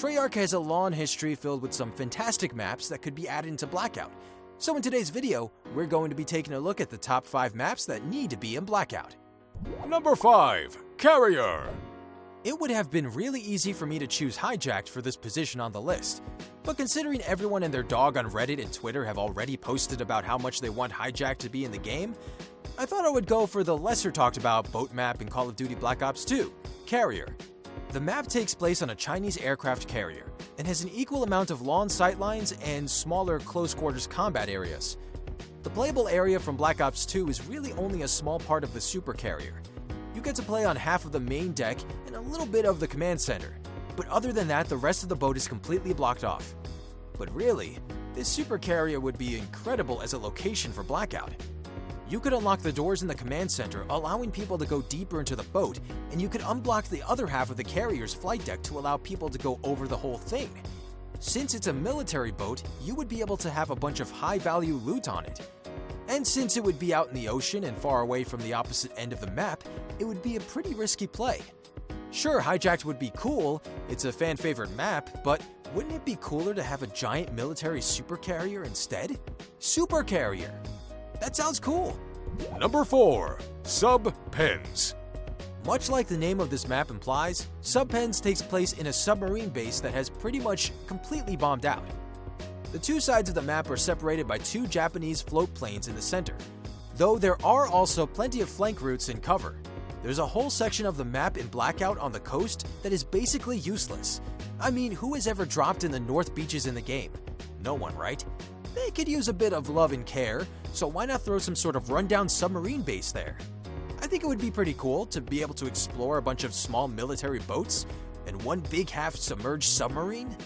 Treyarch has a long history filled with some fantastic maps that could be added into Blackout. So in today's video, we're going to be taking a look at the top 5 maps that need to be in Blackout. Number 5. Carrier. It would have been really easy for me to choose Hijacked for this position on the list, but considering everyone and their dog on Reddit and Twitter have already posted about how much they want Hijacked to be in the game, I thought I would go for the lesser talked about boat map in Call of Duty Black Ops 2, Carrier. The map takes place on a Chinese aircraft carrier and has an equal amount of long sightlines and smaller close quarters combat areas. The playable area from Black Ops 2 is really only a small part of the super carrier. You get to play on half of the main deck and a little bit of the command center, but other than that, the rest of the boat is completely blocked off. But really, this super carrier would be incredible as a location for Blackout. You could unlock the doors in the command center, allowing people to go deeper into the boat, and you could unblock the other half of the carrier's flight deck to allow people to go over the whole thing. Since it's a military boat, you would be able to have a bunch of high-value loot on it. And since it would be out in the ocean and far away from the opposite end of the map, it would be a pretty risky play. Sure, Hijacked would be cool, it's a fan-favorite map, but wouldn't it be cooler to have a giant military super carrier instead? Super carrier! That sounds cool! Number 4. Sub-Pens. Much like the name of this map implies, Sub-Pens takes place in a submarine base that has pretty much completely bombed out. The two sides of the map are separated by 2 Japanese float planes in the center, though there are also plenty of flank routes and cover. There's a whole section of the map in Blackout on the coast that is basically useless. I mean, who has ever dropped in the North Beaches in the game? No one, right? They could use a bit of love and care, so why not throw some sort of rundown submarine base there? I think it would be pretty cool to be able to explore a bunch of small military boats and one big half-submerged submarine.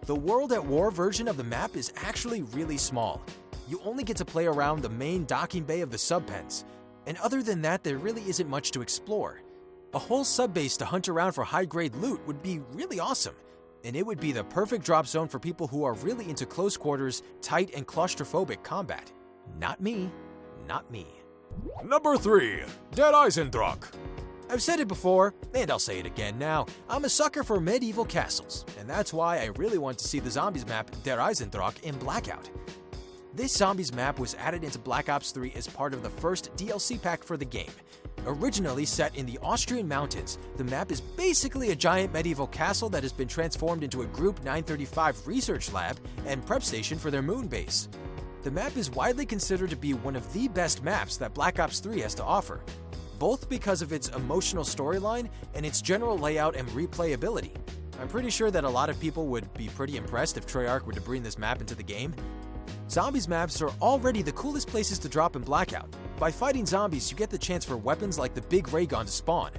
The World at War version of the map is actually really small. You only get to play around the main docking bay of the Sub-Pens, and other than that, there really isn't much to explore. A whole sub-base to hunt around for high-grade loot would be really awesome, and it would be the perfect drop zone for people who are really into close quarters, tight, and claustrophobic combat. Not me. Not me. Number 3. Der Eisendrache. I've said it before, and I'll say it again now, I'm a sucker for medieval castles, and that's why I really want to see the Zombies map Der Eisendrache in Blackout. This Zombies map was added into Black Ops 3 as part of the first DLC pack for the game. Originally set in the Austrian mountains, the map is basically a giant medieval castle that has been transformed into a Group 935 research lab and prep station for their moon base. The map is widely considered to be one of the best maps that Black Ops 3 has to offer, both because of its emotional storyline and its general layout and replayability. I'm pretty sure that a lot of people would be pretty impressed if Treyarch were to bring this map into the game. Zombies maps are already the coolest places to drop in Blackout. By fighting zombies, you get the chance for weapons like the big ray gun to spawn,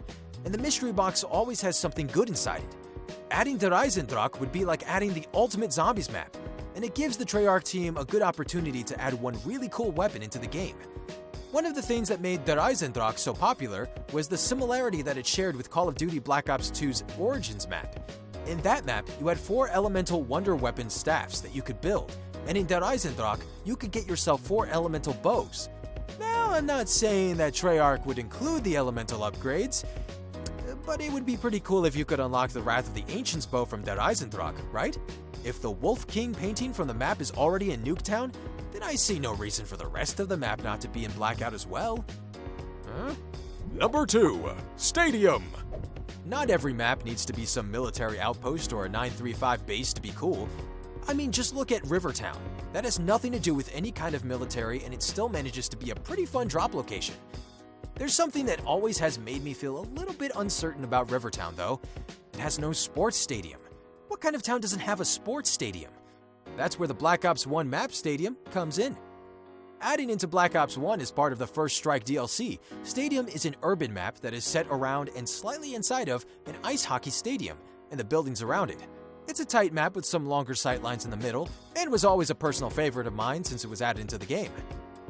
and the mystery box always has something good inside it. Adding Der Eisendrache would be like adding the ultimate zombies map, and it gives the Treyarch team a good opportunity to add one really cool weapon into the game. One of the things that made Der Eisendrache so popular was the similarity that it shared with Call of Duty Black Ops 2's Origins map. In that map, you had 4 elemental wonder weapon staffs that you could build, and in Der Eisendrache, you could get yourself 4 elemental bows. Now, I'm not saying that Treyarch would include the elemental upgrades, but it would be pretty cool if you could unlock the Wrath of the Ancients bow from Der Eisendrache, right? If the Wolf King painting from the map is already in Nuketown, then I see no reason for the rest of the map not to be in Blackout as well. Huh? Number 2. Stadium. Not every map needs to be some military outpost or a 935 base to be cool. I mean, just look at Rivertown. That has nothing to do with any kind of military, and it still manages to be a pretty fun drop location. There's something that always has made me feel a little bit uncertain about Rivertown, though. It has no sports stadium. What kind of town doesn't have a sports stadium? That's where the Black Ops 1 map stadium comes in. Adding into Black Ops 1 as part of the First Strike DLC, Stadium is an urban map that is set around and slightly inside of an ice hockey stadium and the buildings around it. It's a tight map with some longer sightlines in the middle, and was always a personal favorite of mine since it was added into the game.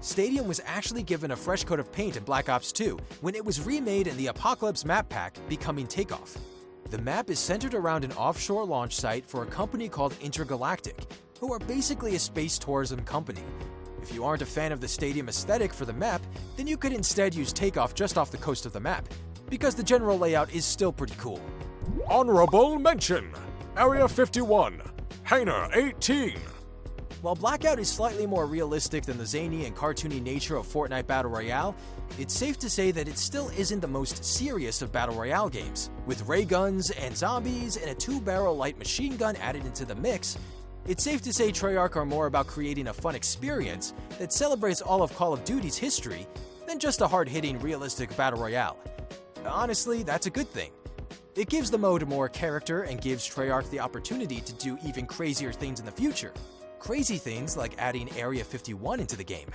Stadium was actually given a fresh coat of paint in Black Ops 2 when it was remade in the Apocalypse map pack, becoming Takeoff. The map is centered around an offshore launch site for a company called Intergalactic, who are basically a space tourism company. If you aren't a fan of the stadium aesthetic for the map, then you could instead use Takeoff just off the coast of the map, because the general layout is still pretty cool. Honorable mention. Area 51, Hangar 18. While Blackout is slightly more realistic than the zany and cartoony nature of Fortnite Battle Royale, it's safe to say that it still isn't the most serious of Battle Royale games. With ray guns and zombies and a 2-barrel light machine gun added into the mix, it's safe to say Treyarch are more about creating a fun experience that celebrates all of Call of Duty's history than just a hard-hitting, realistic Battle Royale. Honestly, that's a good thing. It gives the mode more character and gives Treyarch the opportunity to do even crazier things in the future. Crazy things like adding Area 51 into the game.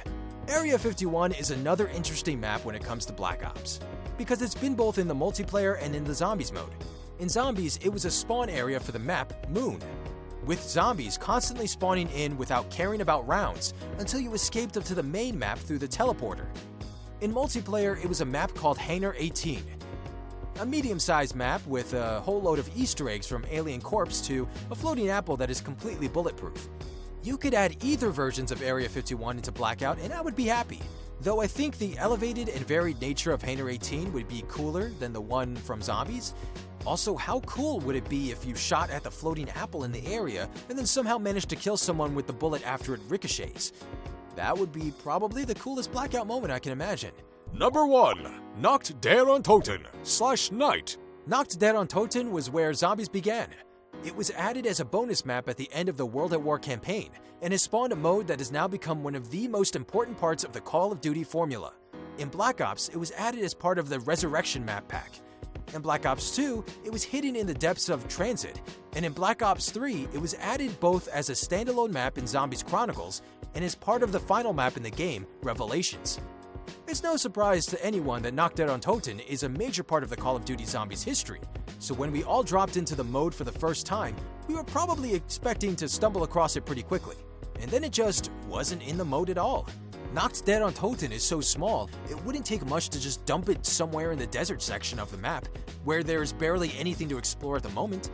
Area 51 is another interesting map when it comes to Black Ops, because it's been both in the multiplayer and in the Zombies mode. In Zombies, it was a spawn area for the map Moon, with zombies constantly spawning in without caring about rounds until you escaped up to the main map through the teleporter. In multiplayer, it was a map called Hangar 18, a medium-sized map with a whole load of Easter eggs from Alien Corpse to a floating apple that is completely bulletproof. You could add either versions of Area 51 into Blackout and I would be happy, though I think the elevated and varied nature of Hangar 18 would be cooler than the one from Zombies. Also, how cool would it be if you shot at the floating apple in the area and then somehow managed to kill someone with the bullet after it ricochets? That would be probably the coolest Blackout moment I can imagine. Number 1, Knocked Dead on Totin /Night. Knocked Dead on Totin was where Zombies began. It was added as a bonus map at the end of the World at War campaign, and has spawned a mode that has now become one of the most important parts of the Call of Duty formula. In Black Ops, it was added as part of the Resurrection map pack. In Black Ops 2, it was hidden in the depths of Transit, and in Black Ops 3, it was added both as a standalone map in Zombies Chronicles and as part of the final map in the game, Revelations. It's no surprise to anyone that Knocked Dead on Totin is a major part of the Call of Duty Zombies history, so when we all dropped into the mode for the first time, we were probably expecting to stumble across it pretty quickly, and then it just wasn't in the mode at all. Knocked Dead on Totin is so small, it wouldn't take much to just dump it somewhere in the desert section of the map, where there's barely anything to explore at the moment.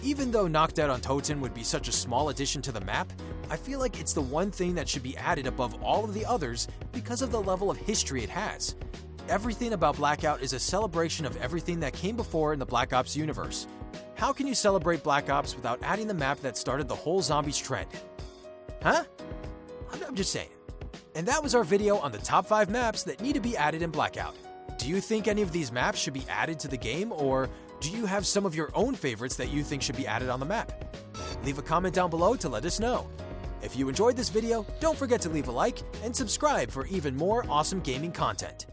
Even though Knocked Dead on Totin would be such a small addition to the map, I feel like it's the one thing that should be added above all of the others because of the level of history it has. Everything about Blackout is a celebration of everything that came before in the Black Ops universe. How can you celebrate Black Ops without adding the map that started the whole zombies trend? Huh? I'm just saying. And that was our video on the top 5 maps that need to be added in Blackout. Do you think any of these maps should be added to the game, or do you have some of your own favorites that you think should be added on the map? Leave a comment down below to let us know. If you enjoyed this video, don't forget to leave a like and subscribe for even more awesome gaming content.